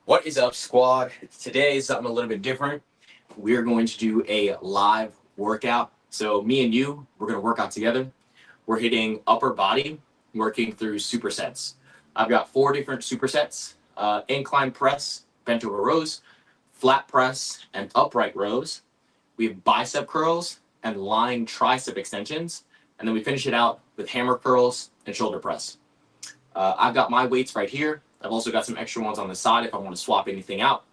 What is up, squad? Today is something a little bit different. We're going to do a live workout. So me and you, we're going to work out together. We're hitting upper body, working through supersets. I've got 4 different supersets: incline press, bent over rows, flat press, and upright rows. We have bicep curls and lying tricep extensions. And then we finish it out with hammer curls and shoulder press. I've got my weights right here. I've also got some extra ones on the side if I want to swap anything out.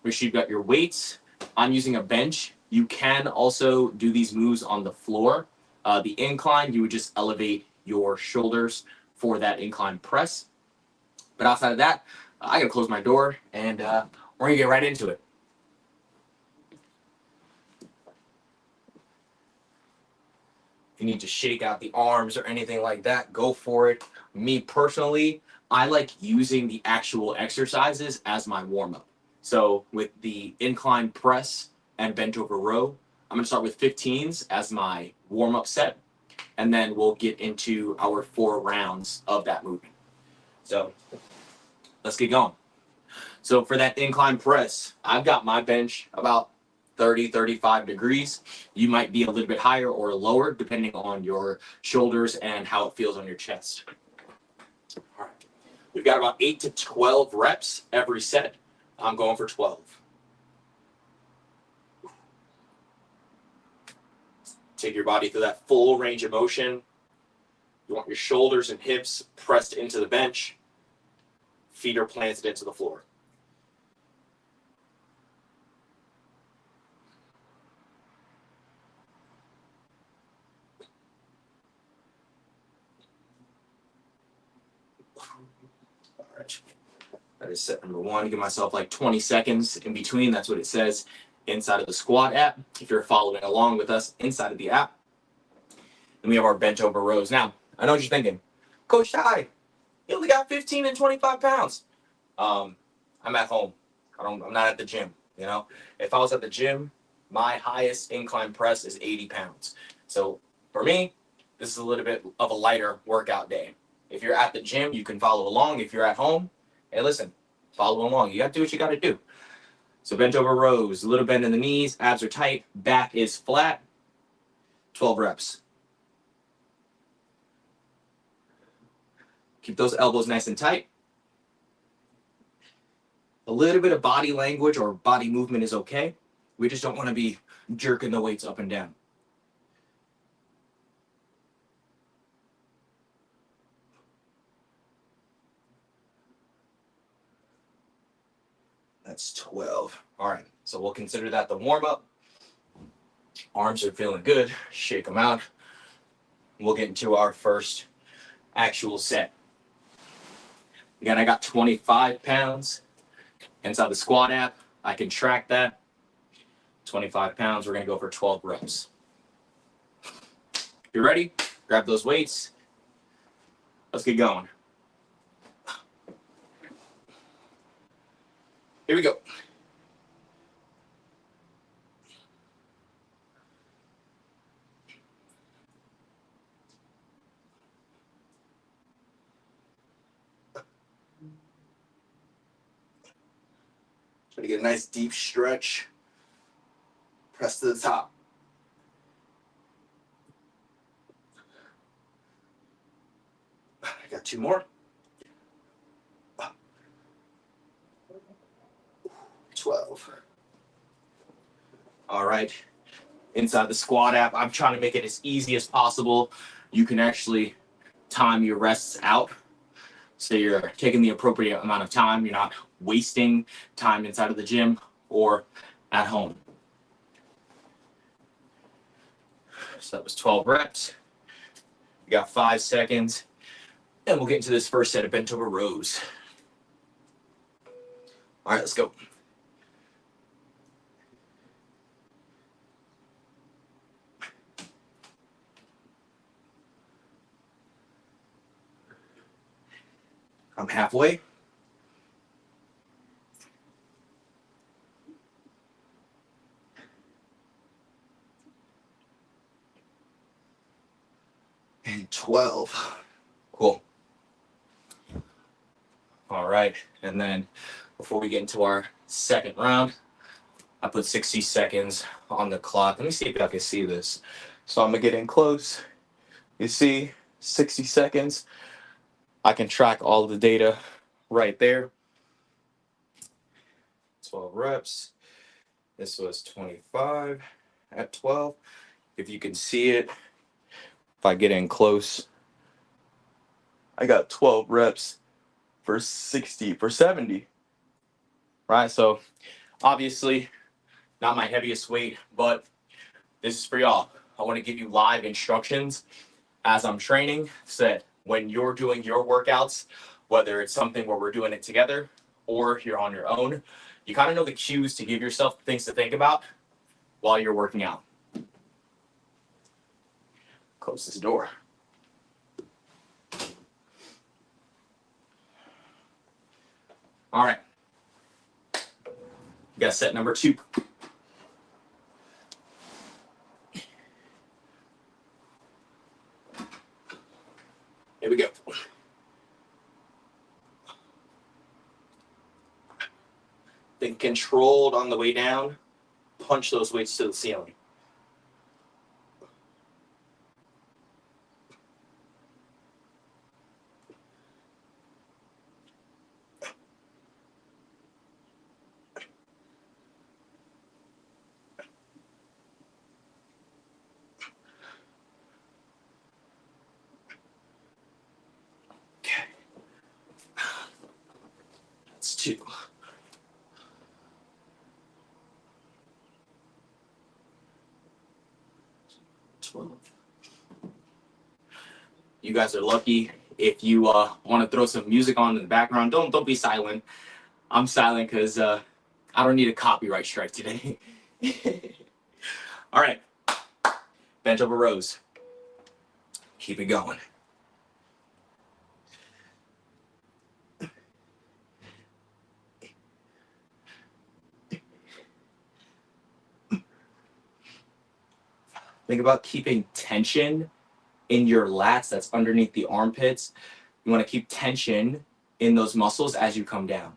Make sure you've got your weights. I'm using a bench. You can also do these moves on the floor. The incline, you would just elevate your shoulders for that incline press. But outside of that, I gotta close my door and we're gonna get right into it. If you need to shake out the arms or anything like that, go for it. Me personally, I like using the actual exercises as my warm-up. So with the incline press and bent over row, I'm gonna start with 15s as my warm-up set, and then we'll get into our 4 rounds of that movement. So let's get going. So for that incline press, I've got my bench about 30, 35 degrees. You might be a little bit higher or lower depending on your shoulders and how it feels on your chest. All right. We've got about 8 to 12 reps every set. I'm going for 12. Take your body through that full range of motion. You want your shoulders and hips pressed into the bench. Feet are planted into the floor. All right. That is set number 1. Give myself like 20 seconds in between. That's what it says inside of the Squat app, if you're following along with us inside of the app. And we have our bent over rows. Now, I know what you're thinking. Coach Ty, you only got 15 and 25 pounds. I'm at home. I'm not at the gym. You know, if I was at the gym, my highest incline press is 80 pounds. So for me, this is a little bit of a lighter workout day. If you're at the gym, you can follow along. If you're at home, hey, listen, follow along. You got to do what you got to do. So bent over rows, a little bend in the knees, abs are tight, back is flat. 12 reps. Keep those elbows nice and tight. A little bit of body language or body movement is okay. We just don't want to be jerking the weights up and down. That's 12. All right, so we'll consider that the warm-up. Arms are feeling good. Shake them out. We'll get into our first actual set. Again, I got 25 pounds inside the Squat app. I can track that. 25 pounds, we're gonna go for 12 reps. If you're ready, grab those weights. Let's get going. Here we go. Try to get a nice deep stretch. Press to the top. I got 2 more. 12. All right. Inside the Squat app, I'm trying to make it as easy as possible. You can actually time your rests out. So you're taking the appropriate amount of time. You're not wasting time inside of the gym or at home. So that was 12 reps. We got 5 seconds. And we'll get into this first set of bent over rows. All right, let's go. I'm halfway. And 12. Cool. All right, and then before we get into our second round. I put 60 seconds on the clock. Let me see if I can see this. So I'm gonna get in close. You see, 60 seconds. I can track all the data right there. 12 reps. This was 25 at 12. If you can see it, if I get in close, I got 12 reps for 70, right? So obviously not my heaviest weight, but this is for y'all. I want to give you live instructions as I'm training so that when you're doing your workouts, whether it's something where we're doing it together or you're on your own, you kind of know the cues to give yourself things to think about while you're working out. Close this door. All right. We got set number 2. Here we go. Then controlled on the way down, punch those weights to the ceiling. Okay. That's 2. 12. You guys are lucky if you want to throw some music on in the background. Don't be silent. I'm silent because I don't need a copyright strike today. All right. Bench over rows. Keep it going. Think about keeping tension in your lats that's underneath the armpits. You want to keep tension in those muscles as you come down.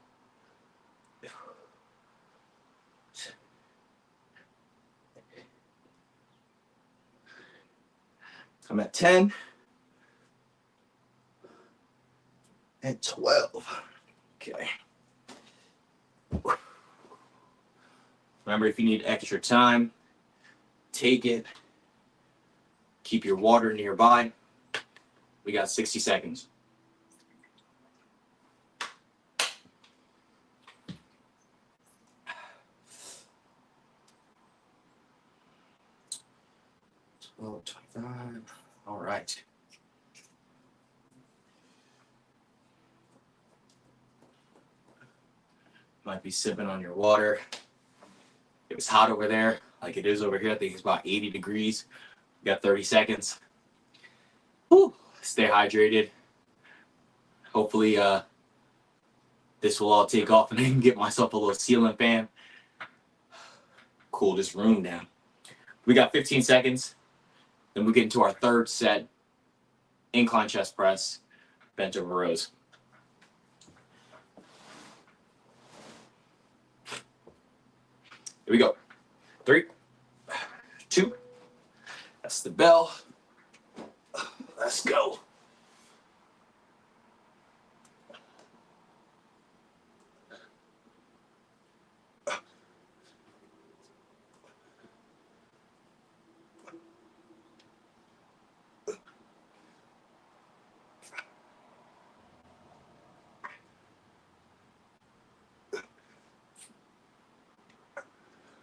I'm at 10 and 12. Okay. Remember, if you need extra time, take it. Keep your water nearby. We got 60 seconds. Oh, 25. All right. Might be sipping on your water. It was hot over there, like it is over here. I think it's about 80 degrees. We got 30 seconds. Whew. Stay hydrated. Hopefully, this will all take off and I can get myself a little ceiling fan. Cool this room down. We got 15 seconds. Then we get into our third set. Incline chest press, bench over rows. Here we go. 3, 2. That's the bell. Let's go.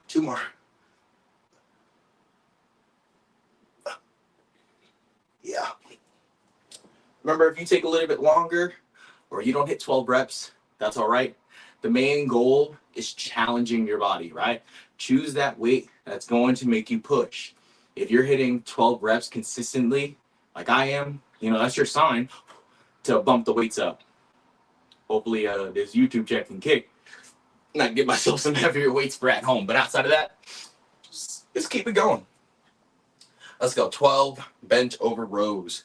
Two more. Yeah. Remember, if you take a little bit longer or you don't hit 12 reps, that's all right. The main goal is challenging your body, right? Choose that weight that's going to make you push. If you're hitting 12 reps consistently, like I am, that's your sign to bump the weights up. Hopefully, this YouTube check can kick. And I can get myself some heavier weights for at home. But outside of that, let's keep it going. Let's go. 12 bench over rows.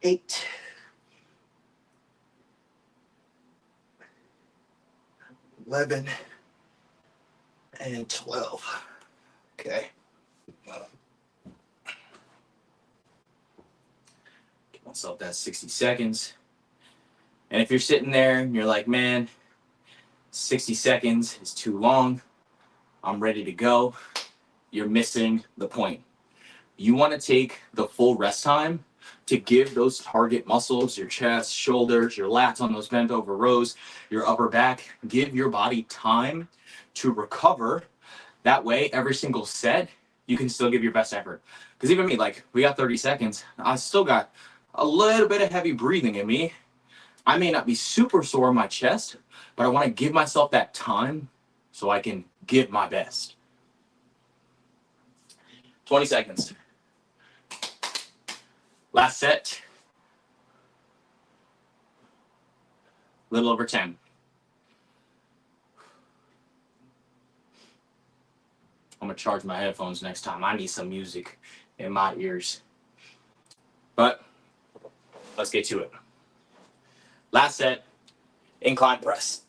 8, 11, and 12. Okay. Give myself that 60 seconds. And if you're sitting there and you're like, man, 60 seconds is too long, I'm ready to go, you're missing the point. You want to take the full rest time to give those target muscles, your chest, shoulders, your lats on those bent over rows, your upper back, give your body time to recover. That way, every single set, you can still give your best effort. Because even me, like, we got 30 seconds, I still got a little bit of heavy breathing in me. I may not be super sore in my chest, but I want to give myself that time so I can give my best. 20 seconds. Last set. Little over 10. I'm gonna charge my headphones next time. I need some music in my ears. But let's get to it. Last set, incline press.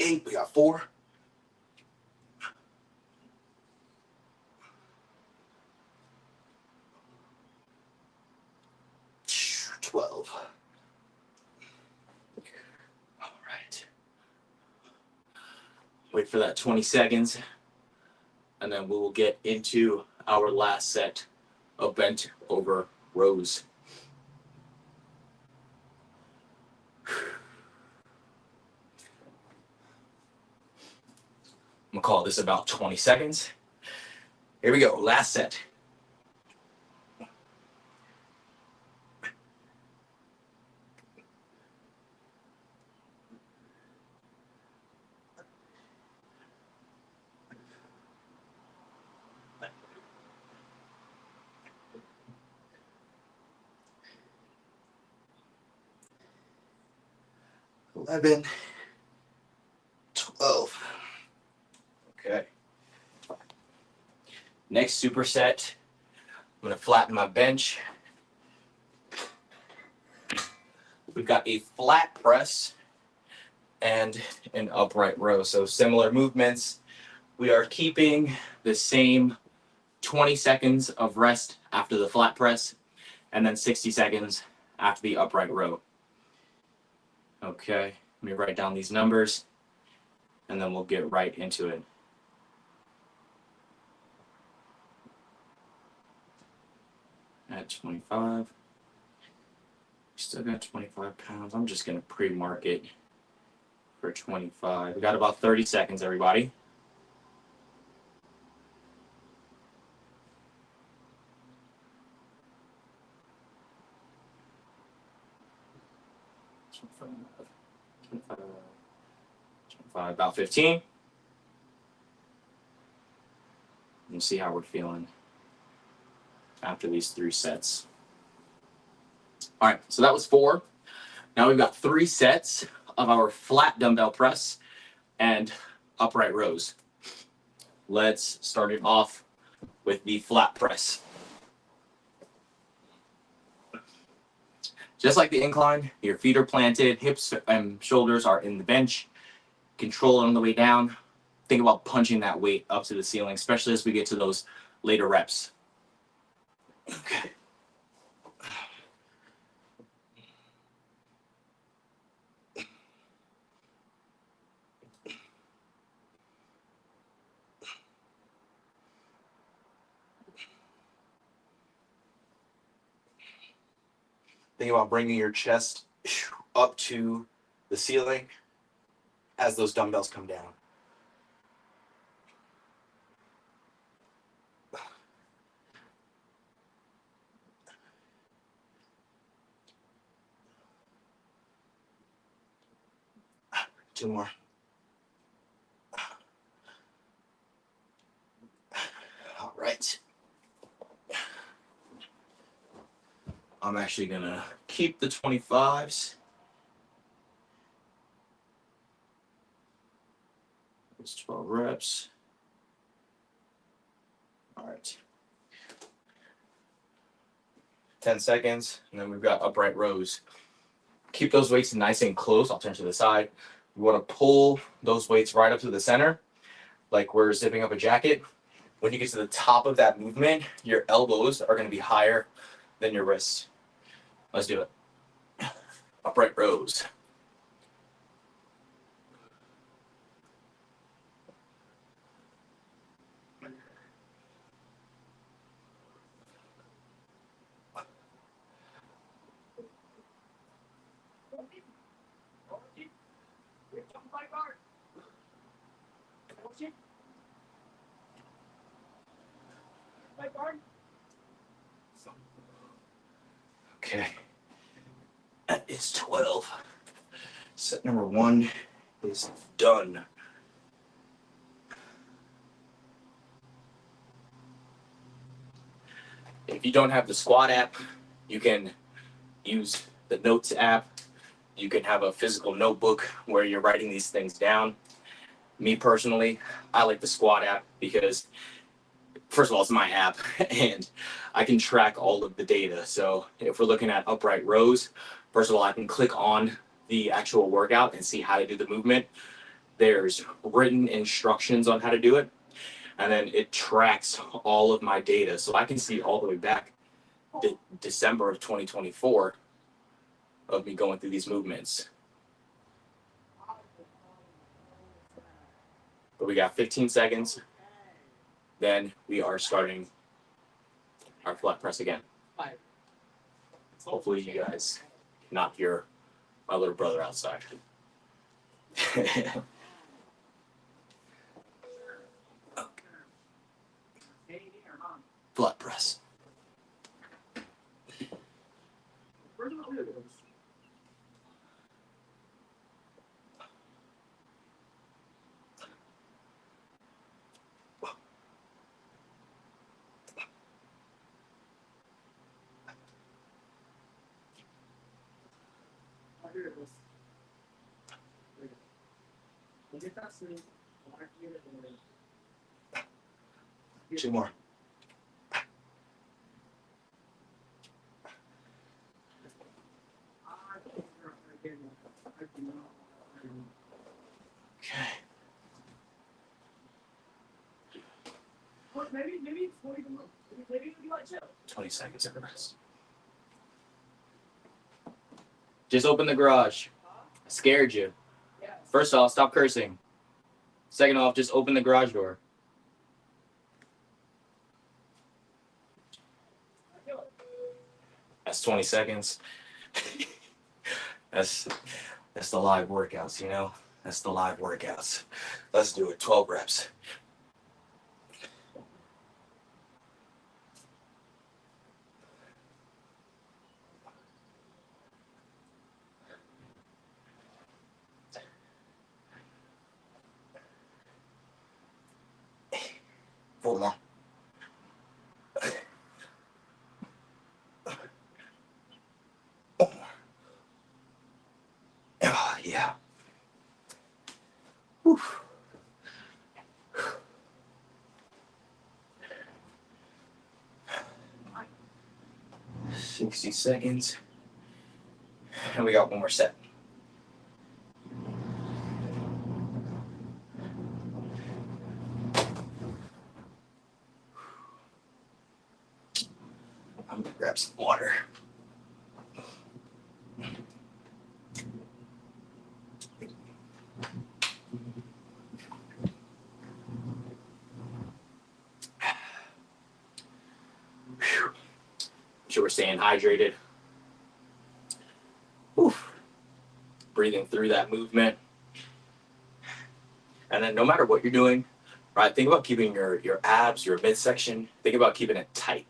Eight, we got 4. 12. All right. Wait for that 20 seconds, and then we will get into our last set of bent over rows. I'm gonna call this about 20 seconds. Here we go, last set. $11, $12. Okay. Next superset, I'm gonna flatten my bench. We've got a flat press and an upright row. So similar movements. We are keeping the same 20 seconds of rest after the flat press and then 60 seconds after the upright row. Okay, let me write down these numbers and then we'll get right into it. At 25, still got 25 pounds. I'm just gonna pre-mark it for 25. We got about 30 seconds, everybody. About 15. And see how we're feeling after these 3 sets. All right, so that was 4. Now we've got 3 sets of our flat dumbbell press and upright rows. Let's start it off with the flat press. Just like the incline, your feet are planted, hips and shoulders are in the bench. Control it on the way down. Think about punching that weight up to the ceiling, especially as we get to those later reps. Okay. Think about bringing your chest up to the ceiling as those dumbbells come down. Two more. All right. I'm actually gonna keep the 25s. It's 12 reps. All right. 10 seconds, and then we've got upright rows. Keep those weights nice and close. I'll turn to the side. You want to pull those weights right up to the center, like we're zipping up a jacket. When you get to the top of that movement, your elbows are going to be higher than your wrists. Let's do it. Upright rows. Okay. That is 12. Set number 1 is done. If you don't have the Squat app, you can use the Notes app. You can have a physical notebook where you're writing these things down. Me personally, I like the Squat app because, first of all, it's my app and I can track all of the data. So if we're looking at upright rows, first of all, I can click on the actual workout and see how to do the movement. There's written instructions on how to do it. And then it tracks all of my data. So I can see all the way back to December of 2024 of me going through these movements. But we got 15 seconds. Then we are starting our flat press again. Hopefully you guys cannot hear my little brother outside. Flat press. Two more. Okay. Maybe 20 seconds of the rest. Just open the garage. I scared you. First off, stop cursing. Second off, just open the garage door. That's 20 seconds. That's the live workouts, you know? That's the live workouts. Let's do it. 12 reps. Four more. Oh, yeah. Whew. 60 seconds. And we got one more set. I'm gonna grab some water. Sure we're staying hydrated. Oof. Breathing through that movement. And then no matter what you're doing, right, think about keeping your abs, your midsection, think about keeping it tight.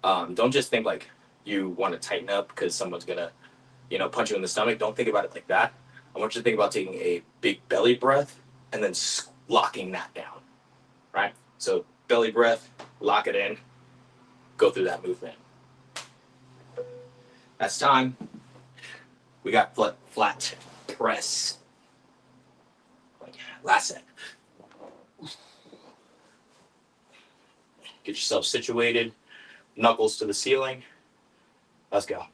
Don't just think like you want to tighten up because someone's gonna, punch you in the stomach. Don't think about it like that. I want you to think about taking a big belly breath and then locking that down, right? So belly breath, lock it in, go through that movement. That's time. We got flat press. Last set. Get yourself situated. Knuckles to the ceiling. Let's go.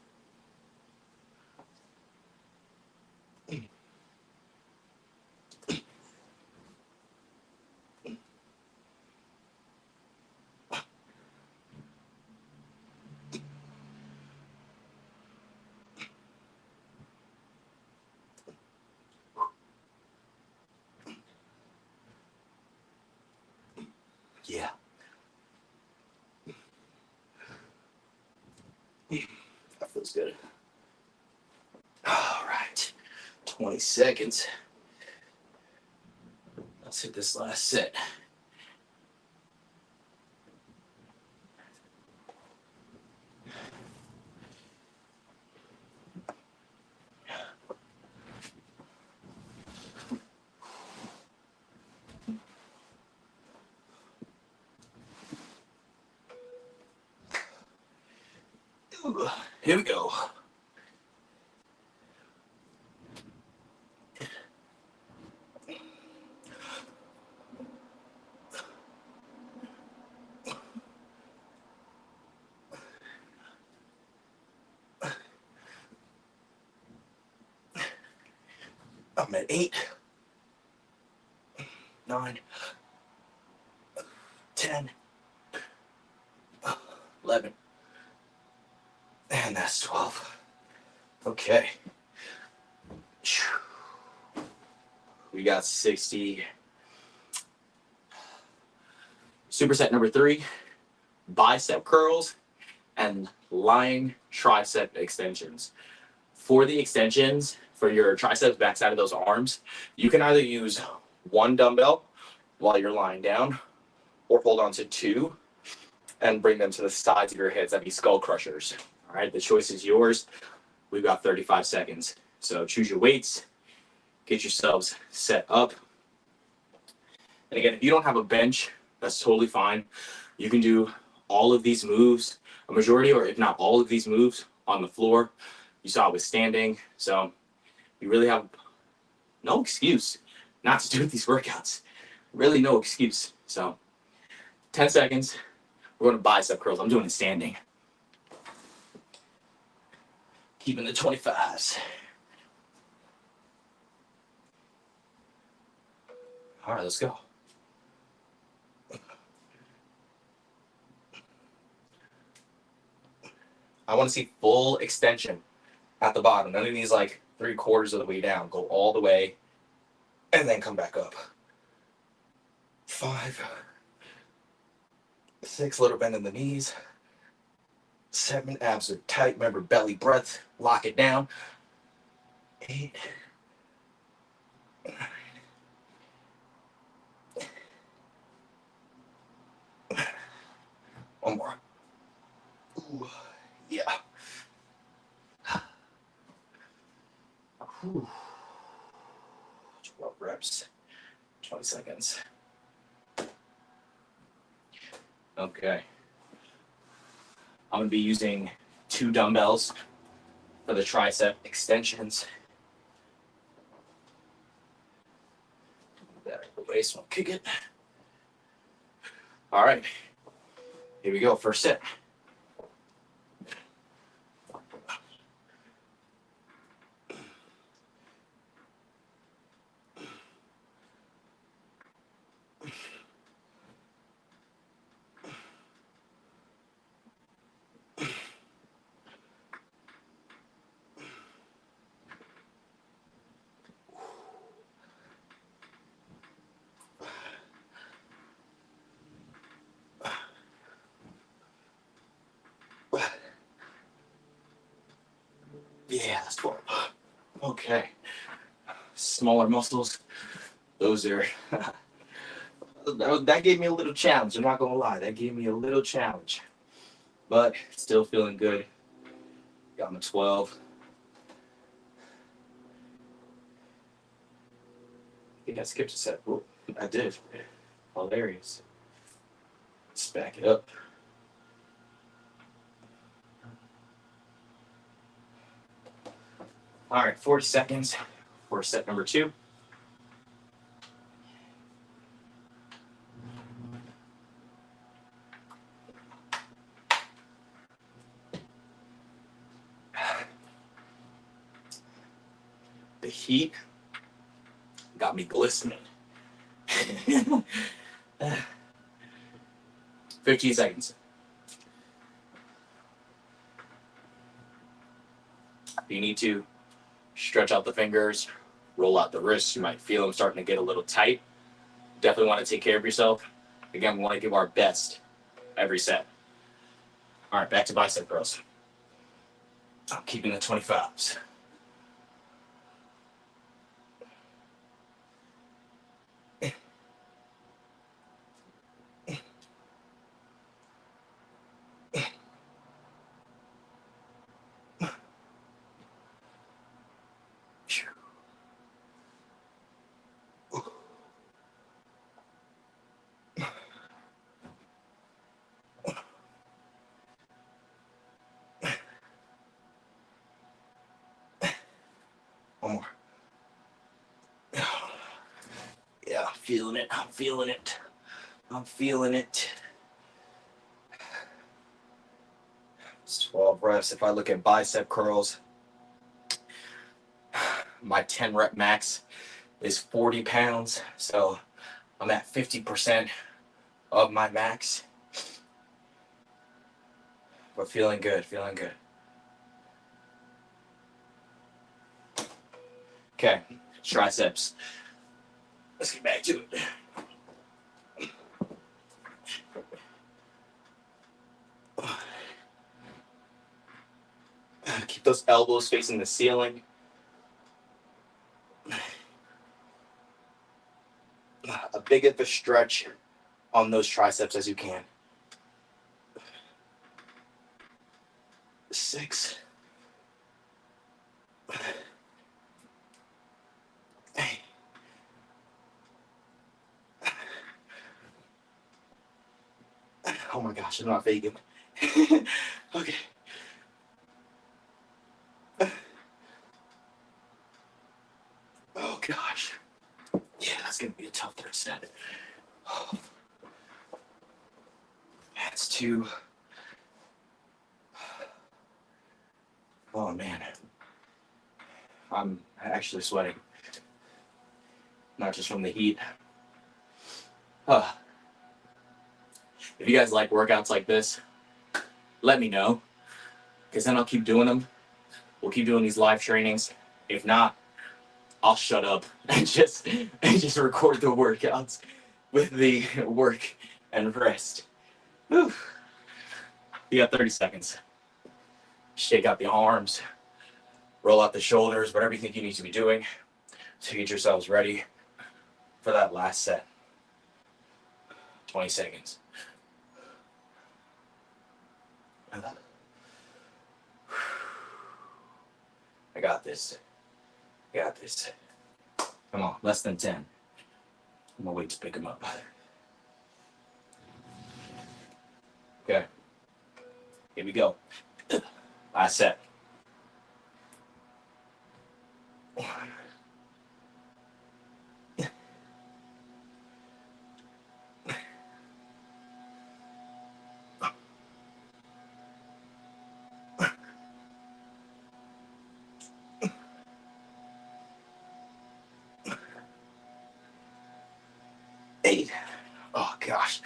Yeah. That feels good. All right. 20 seconds. Let's hit this last set. Here we go. I'm at 8, 9, 10, 11, and that's 12. Okay. We got 60. Superset number 3, bicep curls and lying tricep extensions. For the extensions, for your triceps, backside of those arms, you can either use one dumbbell while you're lying down or hold on to 2 and bring them to the sides of your heads. That'd be skull crushers. All right, the choice is yours. We've got 35 seconds. So choose your weights, get yourselves set up. And again, if you don't have a bench, that's totally fine. You can do all of these moves, a majority or if not all of these moves on the floor. You saw it with standing. So you really have no excuse not to do these workouts. Really no excuse. So 10 seconds. We're going to bicep curls. I'm doing it standing. Keeping the 25s. All right, let's go. I want to see full extension at the bottom. None of these like 3/4 of the way down. Go all the way and then come back up. 5, 6, little bend in the knees. 7, abs are tight. Remember, belly breath. Lock it down. 8, 9. One more. Ooh, yeah. 12 reps, 20 seconds. Okay. I'm going to be using 2 dumbbells for the tricep extensions. That the waist won't kick it. All right. Here we go. First set. Yeah, that's 12. Okay. Smaller muscles. Those are. That gave me a little challenge. I'm not going to lie. That gave me a little challenge. But still feeling good. Got my 12. I think I skipped a set. Oh, I did. Hilarious. Let's back it up. All right, 40 seconds for set number 2. The heat got me glistening. 15 seconds. You need to stretch out the fingers, roll out the wrists. You might feel them starting to get a little tight. Definitely want to take care of yourself. Again, we want to give our best every set. All right, back to bicep curls. I'm keeping the 25s. One more. Yeah, I'm feeling it. I'm feeling it. I'm feeling it. It's 12 reps. If I look at bicep curls, my 10 rep max is 40 pounds. So I'm at 50% of my max. But feeling good, feeling good. Okay, triceps. Let's get back to it. Keep those elbows facing the ceiling. A big of a stretch on those triceps as you can. 6. Oh my gosh, I'm not vegan. Okay. Oh gosh. Yeah, that's gonna be a tough third set. That's 2. Oh man. I'm actually sweating. Not just from the heat. If you guys like workouts like this, let me know. Because then I'll keep doing them. We'll keep doing these live trainings. If not, I'll shut up and just record the workouts with the work and rest. Whew. You got 30 seconds. Shake out the arms, roll out the shoulders, whatever you think you need to be doing to get yourselves ready for that last set. 20 seconds. I got this. I got this. Come on, less than 10. I'm gonna wait to pick him up. Okay. Here we go. Last set. Eight. Oh gosh.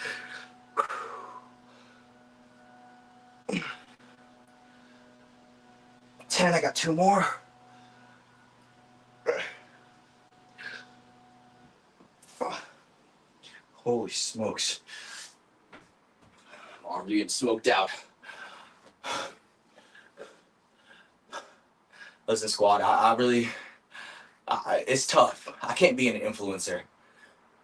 10. I got 2 more. Holy smokes. Arms are getting smoked out. Listen, squad, I really, it's tough. I can't be an influencer.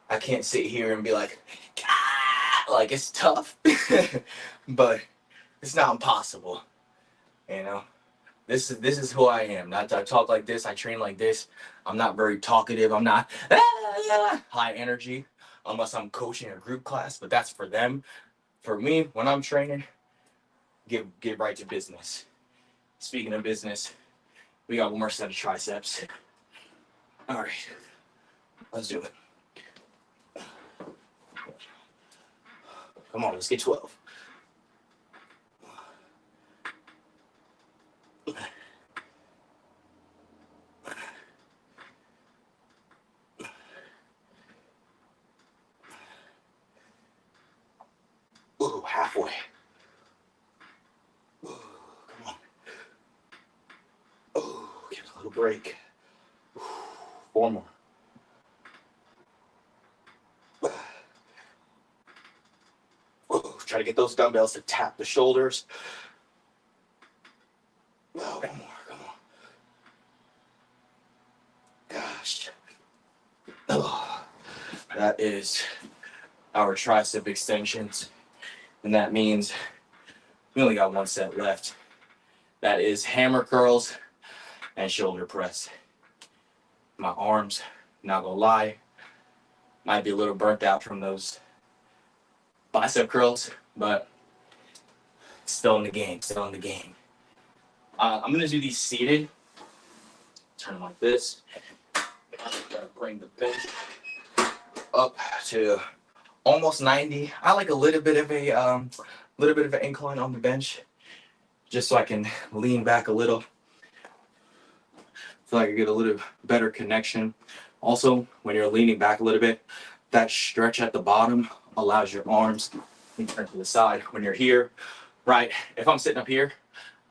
I can't sit here and be like, ah! Like it's tough, but it's not impossible. You know, this is who I am. I talk like this. I train like this. I'm not very talkative. I'm not high energy unless I'm coaching a group class. But that's for them. For me, when I'm training, get right to business. Speaking of business, We got one more set of triceps. All right, let's do it. Come on, let's get 12. Ooh, halfway. Ooh, come on. Ooh, give it a little break. Ooh, 4 more. Ooh, try to get those dumbbells to tap the shoulders. Oh, 1 more, come on. Gosh. Oh, that is our tricep extensions. And that means we only got 1 set left. That is hammer curls and shoulder press. My arms, not gonna lie, might be a little burnt out from those bicep curls, but still in the game, still in the game. I'm gonna do these seated. Turn them like this. Bring the bench up to almost 90. I like a little bit of an incline on the bench, just so I can lean back a little. Feel like I get a little better connection. Also, when you're leaning back a little bit, that stretch at the bottom allows your arms to turn to the side. When you're here, right? If I'm sitting up here,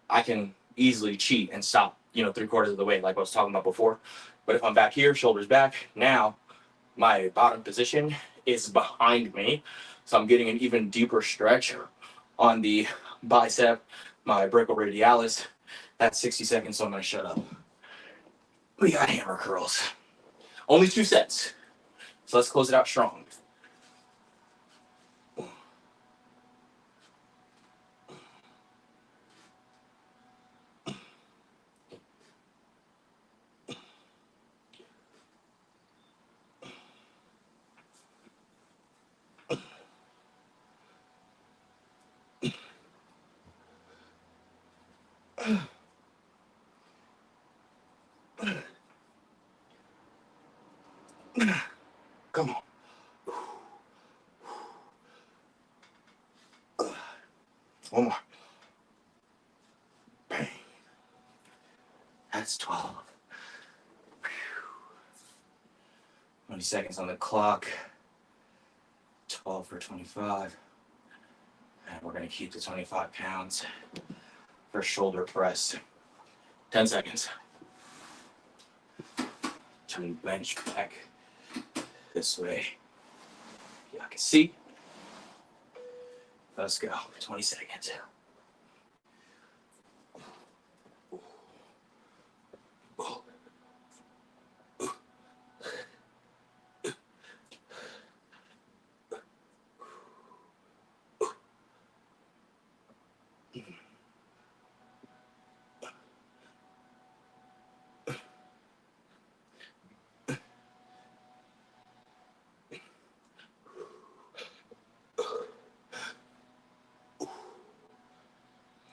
I can easily cheat and stop, 3/4 of the way, like I was talking about before. But if I'm back here, shoulders back, now my bottom position is behind me. So I'm getting an even deeper stretch on the bicep, my brachioradialis. That's 60 seconds, so I'm gonna shut up. We got hammer curls. Only 2 sets. So let's close it out strong. Come on. 1 more. Bang. That's 12. 20 seconds on the clock. 12 for 25. And we're gonna keep the 25 pounds for shoulder press. 10 seconds. Turn the bench back this way. Yeah, I can see. Let's go. 20 seconds.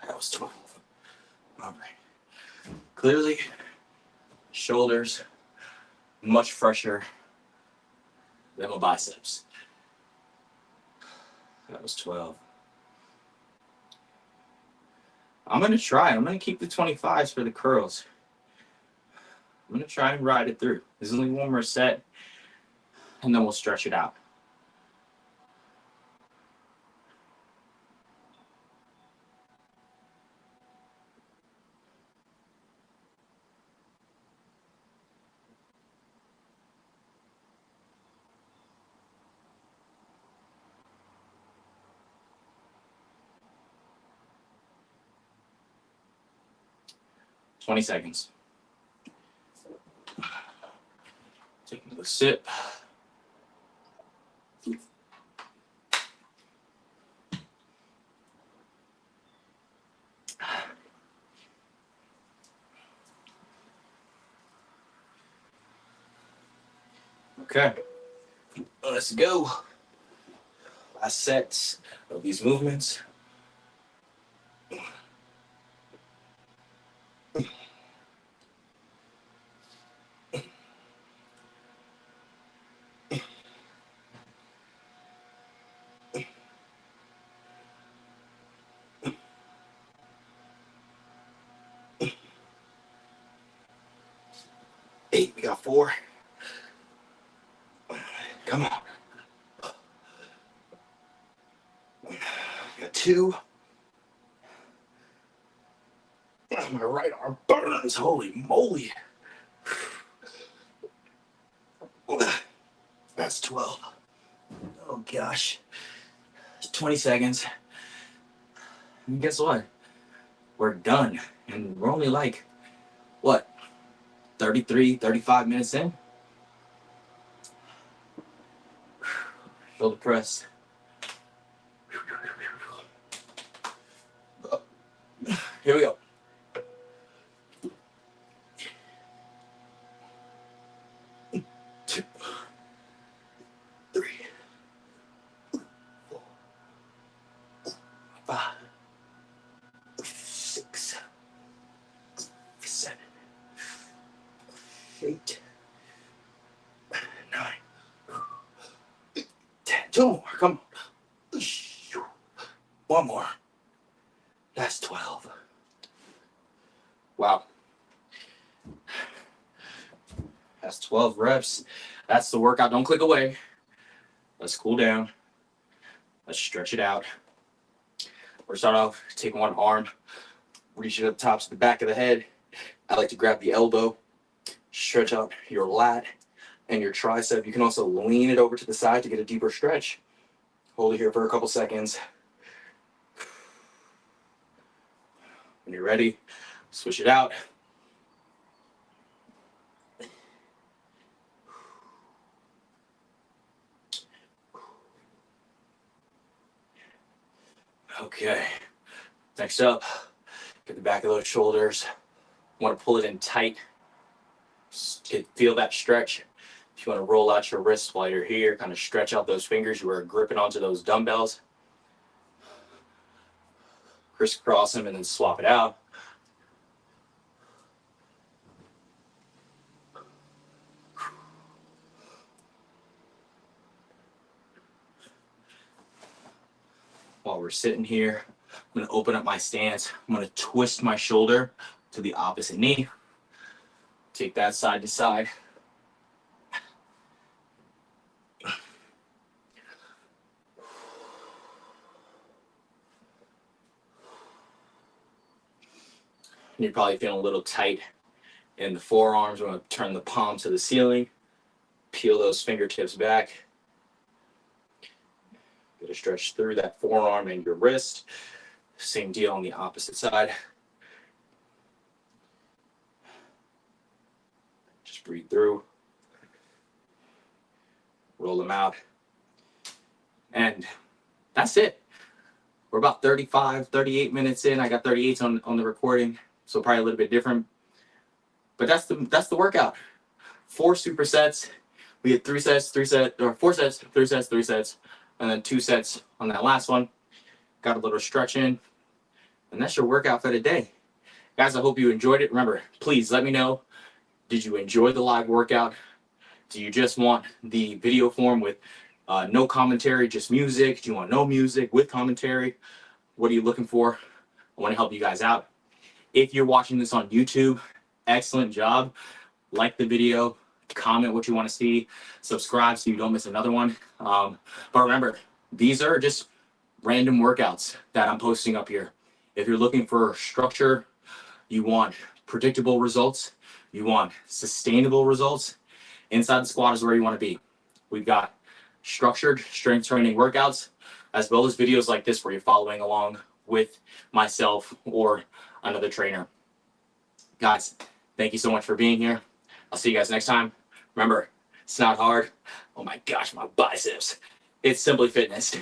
That was 12. All right. Clearly, shoulders much fresher than my biceps. That was 12. I'm gonna try. I'm gonna keep the 25s for the curls. I'm gonna try and ride it through. There's only 1 more set, and then we'll stretch it out. Twenty seconds. Take another sip. Okay, let's go. Last sets of these movements. 8, we got 4. Come on. We got 2. My right arm burns, holy moly. That's 12. Oh gosh. 20 seconds. And guess what? We're done. And we're only like, what, 33, 35 minutes in? Shoulder press. Here we go. 2, 3, 4, 5, 6, 7, 8, 9, 10. 2 more. Come on. 1 more. That's 12. Wow. That's 12 reps. That's the workout. Don't click away. Let's cool down. Let's stretch it out. We're start off taking one arm, reach it up top to the back of the head. I like to grab the elbow, stretch out your lat and your tricep. You can also lean it over to the side to get a deeper stretch. Hold it here for a couple seconds. When you're ready, switch it out. Okay, next up, get the back of those shoulders. Want to pull it in tight. Feel that stretch. If you want to roll out your wrists while you're here, kind of stretch out those fingers. You are gripping onto those dumbbells. Crisscross them and then swap it out. While we're sitting here, I'm going to open up my stance. I'm going to twist my shoulder to the opposite knee. Take that side to side. You're probably feeling a little tight in the forearms. I'm going to turn the palm to the ceiling. Peel those fingertips back. Get a stretch through that forearm and your wrist. Same deal on the opposite side. Just breathe through. Roll them out. And that's it. We're about 35, 38 minutes in. I got 38 on the recording, so probably a little bit different. But that's the workout. 4 supersets. We had 3 sets, 3 sets, or 4 sets, 3 sets, 3 sets, and then 2 sets on that last one. Got a little stretch in, and that's your workout for the day. Guys, I hope you enjoyed it. Remember, please let me know, did you enjoy the live workout? Do you just want the video form with no commentary, just music? Do you want no music with commentary? What are you looking for? I want to help you guys out. If you're watching this on YouTube, excellent job. Like the video, comment what you want to see, subscribe so you don't miss another one. But remember, these are just random workouts that I'm posting up here. If you're looking for structure, you want predictable results, you want sustainable results, inside the squat is where you want to be. We've got structured strength training workouts, as well as videos like this where you're following along with myself or another trainer. Guys, thank you so much for being here. I'll see you guys next time. Remember, it's not hard. Oh my gosh, my biceps. It's Simply Fitness.